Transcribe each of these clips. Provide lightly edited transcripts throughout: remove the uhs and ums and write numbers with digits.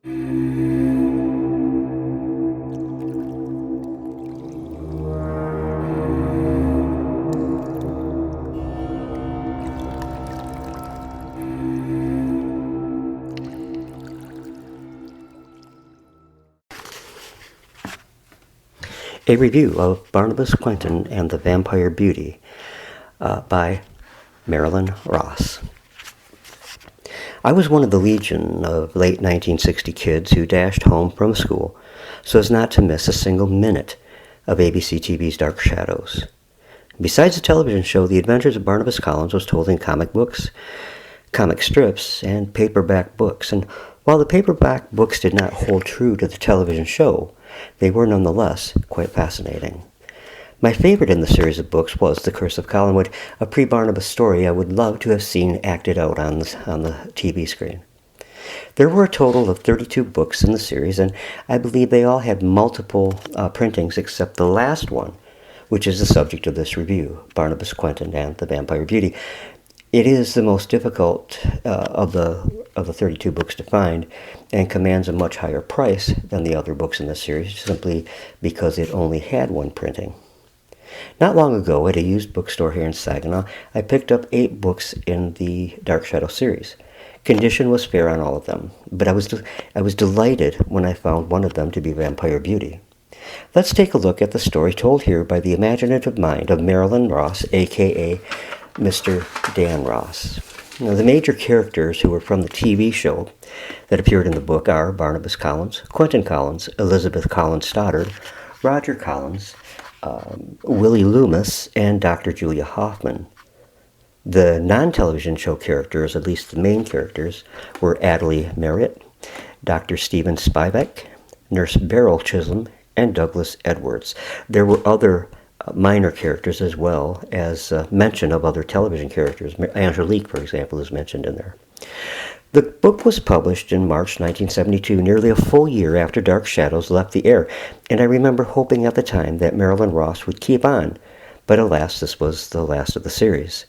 A review of Barnabas, Quentin, and the Vampire Beauty by Marilyn Ross. I was one of the legion of late 1960 kids who dashed home from school so as not to miss a single minute of ABC TV's Dark Shadows. Besides the television show, The Adventures of Barnabas Collins was told in comic books, comic strips, and paperback books. And while the paperback books did not hold true to the television show, they were nonetheless quite fascinating. My favorite in the series of books was The Curse of Collinwood, a pre-Barnabas story I would love to have seen acted out on the TV screen. There were a total of 32 books in the series, and I believe they all had multiple printings except the last one, which is the subject of this review, Barnabas, Quentin, and the Vampire Beauty. It is the most difficult of the 32 books to find and commands a much higher price than the other books in the series simply because it only had one printing. Not long ago, at a used bookstore here in Saginaw, I picked up 8 books in the Dark Shadow series. Condition was fair on all of them, but I was delighted when I found one of them to be Vampire Beauty. Let's take a look at the story told here by the imaginative mind of Marilyn Ross, a.k.a. Mr. Dan Ross. Now, the major characters who were from the TV show that appeared in the book are Barnabas Collins, Quentin Collins, Elizabeth Collins Stoddard, Roger Collins, Willie Loomis, and Dr. Julia Hoffman. The non-television show characters, at least the main characters, were Adelie Merritt, Dr. Stephen Spivak, Nurse Beryl Chisholm, and Douglas Edwards. There were other minor characters as well as mention of other television characters. Angelique, for example, is mentioned in there. The book was published in March 1972, nearly a full year after Dark Shadows left the air, and I remember hoping at the time that Marilyn Ross would keep on, but alas, this was the last of the series.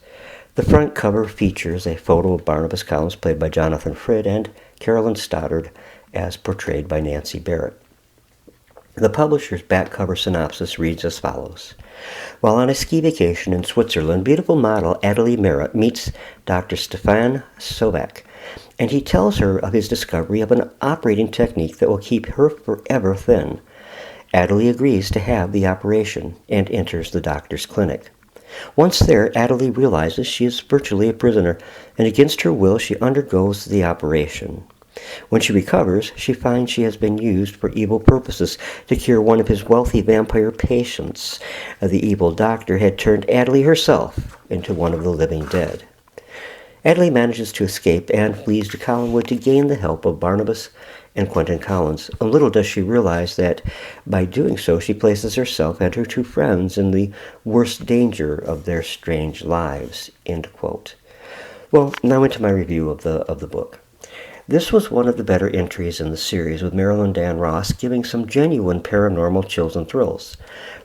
The front cover features a photo of Barnabas Collins, played by Jonathan Frid, and Carolyn Stoddard, as portrayed by Nancy Barrett. The publisher's back cover synopsis reads as follows. While on a ski vacation in Switzerland, beautiful model Adelie Merritt meets Dr. Stefan Sovak, and he tells her of his discovery of an operating technique that will keep her forever thin. Adelie agrees to have the operation and enters the doctor's clinic. Once there, Adelie realizes she is virtually a prisoner, and against her will she undergoes the operation. When she recovers, she finds she has been used for evil purposes to cure one of his wealthy vampire patients. The evil doctor had turned Adelie herself into one of the living dead. Adelie manages to escape and flees to Collinwood to gain the help of Barnabas and Quentin Collins. Little does she realize that by doing so she places herself and her 2 friends in the worst danger of their strange lives. End quote. Well, now into my review of the book. This was one of the better entries in the series, with Marilyn Dan Ross giving some genuine paranormal chills and thrills.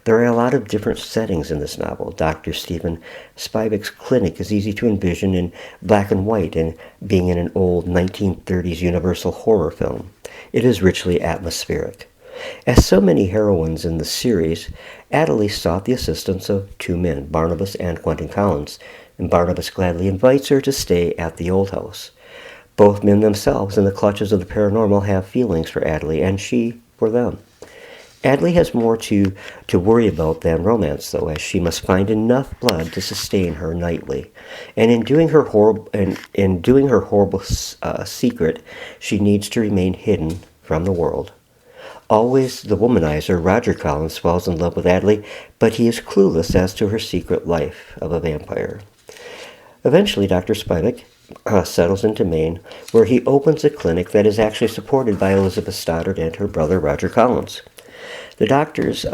There are a lot of different settings in this novel. Dr. Stephen Spivak's clinic is easy to envision in black and white and being in an old 1930s Universal horror film. It is richly atmospheric. As so many heroines in the series, Adelie sought the assistance of 2 men, Barnabas and Quentin Collins, and Barnabas gladly invites her to stay at the old house. Both men themselves, in the clutches of the paranormal, have feelings for Adelie, and she for them. Adelie has more to worry about than romance, though, as she must find enough blood to sustain her nightly. And in doing her horrible secret, she needs to remain hidden from the world. Always the womanizer, Roger Collins, falls in love with Adelie, but he is clueless as to her secret life of a vampire. Eventually, Dr. Spivak settles into Maine, where he opens a clinic that is actually supported by Elizabeth Stoddard and her brother Roger Collins. The doctor's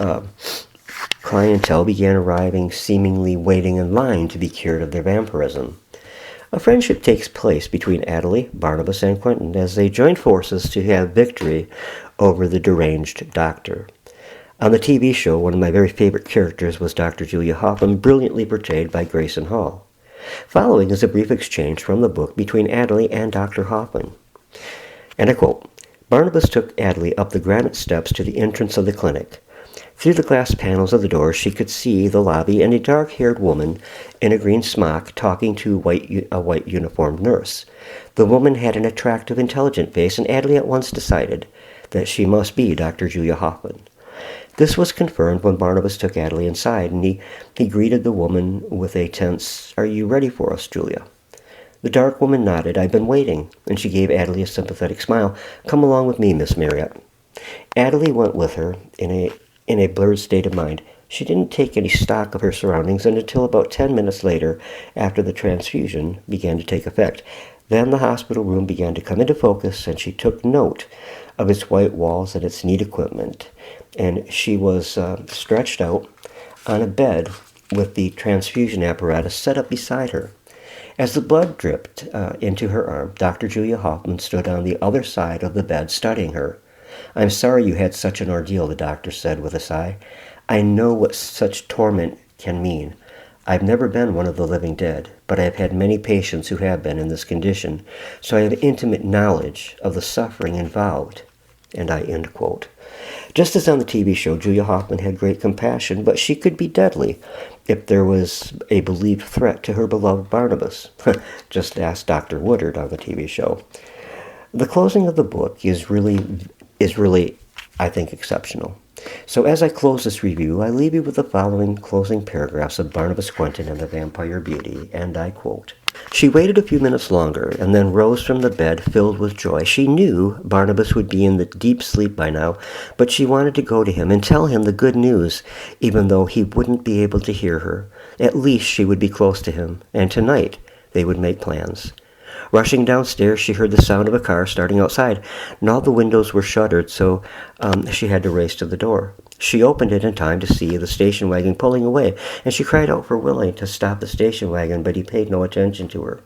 clientele began arriving, seemingly waiting in line to be cured of their vampirism. A friendship takes place between Adelie, Barnabas, and Quentin as they join forces to have victory over the deranged doctor. On the TV show, one of my very favorite characters was Dr. Julia Hoffman, brilliantly portrayed by Grayson Hall. Following is a brief exchange from the book between Adelie and Dr. Hoffman. And I quote, Barnabas took Adley up the granite steps to the entrance of the clinic. Through the glass panels of the door, she could see the lobby and a dark-haired woman in a green smock talking to a white uniformed nurse. The woman had an attractive, intelligent face, and Adley at once decided that she must be Dr. Julia Hoffman. This was confirmed when Barnabas took Adley inside, and he greeted the woman with a tense, "Are you ready for us, Julia?" The dark woman nodded. "I've been waiting," and she gave Adley a sympathetic smile. "Come along with me, Miss Marriott." Adley went with her in a blurred state of mind. She didn't take any stock of her surroundings until about 10 minutes later, after the transfusion began to take effect. Then the hospital room began to come into focus, and she took note of its white walls and its neat equipment. And she was stretched out on a bed with the transfusion apparatus set up beside her. As the blood dripped into her arm, Dr. Julia Hoffman stood on the other side of the bed studying her. "I'm sorry you had such an ordeal," the doctor said with a sigh. "I know what such torment can mean. I've never been one of the living dead, but I have had many patients who have been in this condition, so I have intimate knowledge of the suffering involved." And I end quote. Just as on the TV show, Julia Hoffman had great compassion, but she could be deadly if there was a believed threat to her beloved Barnabas. Just ask Dr. Woodard on the TV show. The closing of the book is really, I think, exceptional. So as I close this review, I leave you with the following closing paragraphs of Barnabas Quentin and the Vampire Beauty, and I quote, "She waited a few minutes longer and then rose from the bed filled with joy. She knew Barnabas would be in the deep sleep by now, but she wanted to go to him and tell him the good news, even though he wouldn't be able to hear her. At least she would be close to him, and tonight they would make plans. Rushing downstairs, she heard the sound of a car starting outside, and all the windows were shuttered, so she had to race to the door. She opened it in time to see the station wagon pulling away, and she cried out for Willie to stop the station wagon, but he paid no attention to her.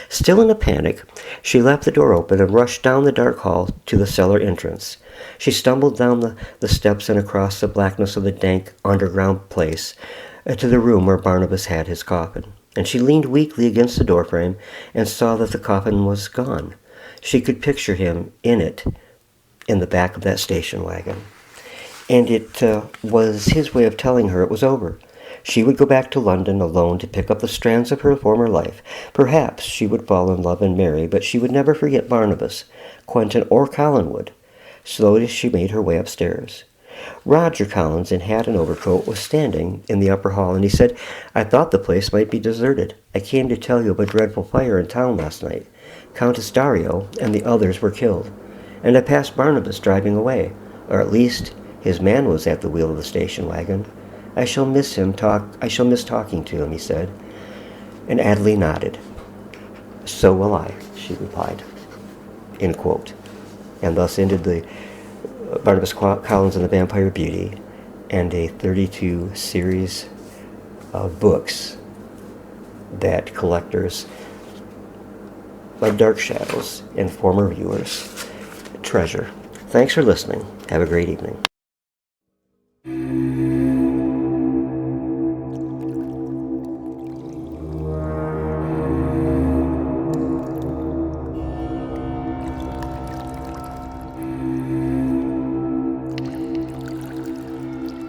Still in a panic, she left the door open and rushed down the dark hall to the cellar entrance. She stumbled down the steps and across the blackness of the dank underground place to the room where Barnabas had his coffin. And she leaned weakly against the doorframe and saw that the coffin was gone. She could picture him in it, in the back of that station wagon. And it was his way of telling her it was over. She would go back to London alone to pick up the strands of her former life. Perhaps she would fall in love and marry, but she would never forget Barnabas, Quentin, or Collinwood. Slowly she made her way upstairs. Roger Collins, in hat and overcoat, was standing in the upper hall, and he said, "I thought the place might be deserted. I came to tell you of a dreadful fire in town last night. Countess Dario and the others were killed. And I passed Barnabas driving away, or at least his man was at the wheel of the station wagon. I shall miss talking to him," he said. And Adley nodded. "So will I," she replied. End quote. And thus ended the Barnabas Collins and the Vampire Beauty, and a 32 series of books that collectors like Dark Shadows and former viewers treasure. Thanks for listening. Have a great evening.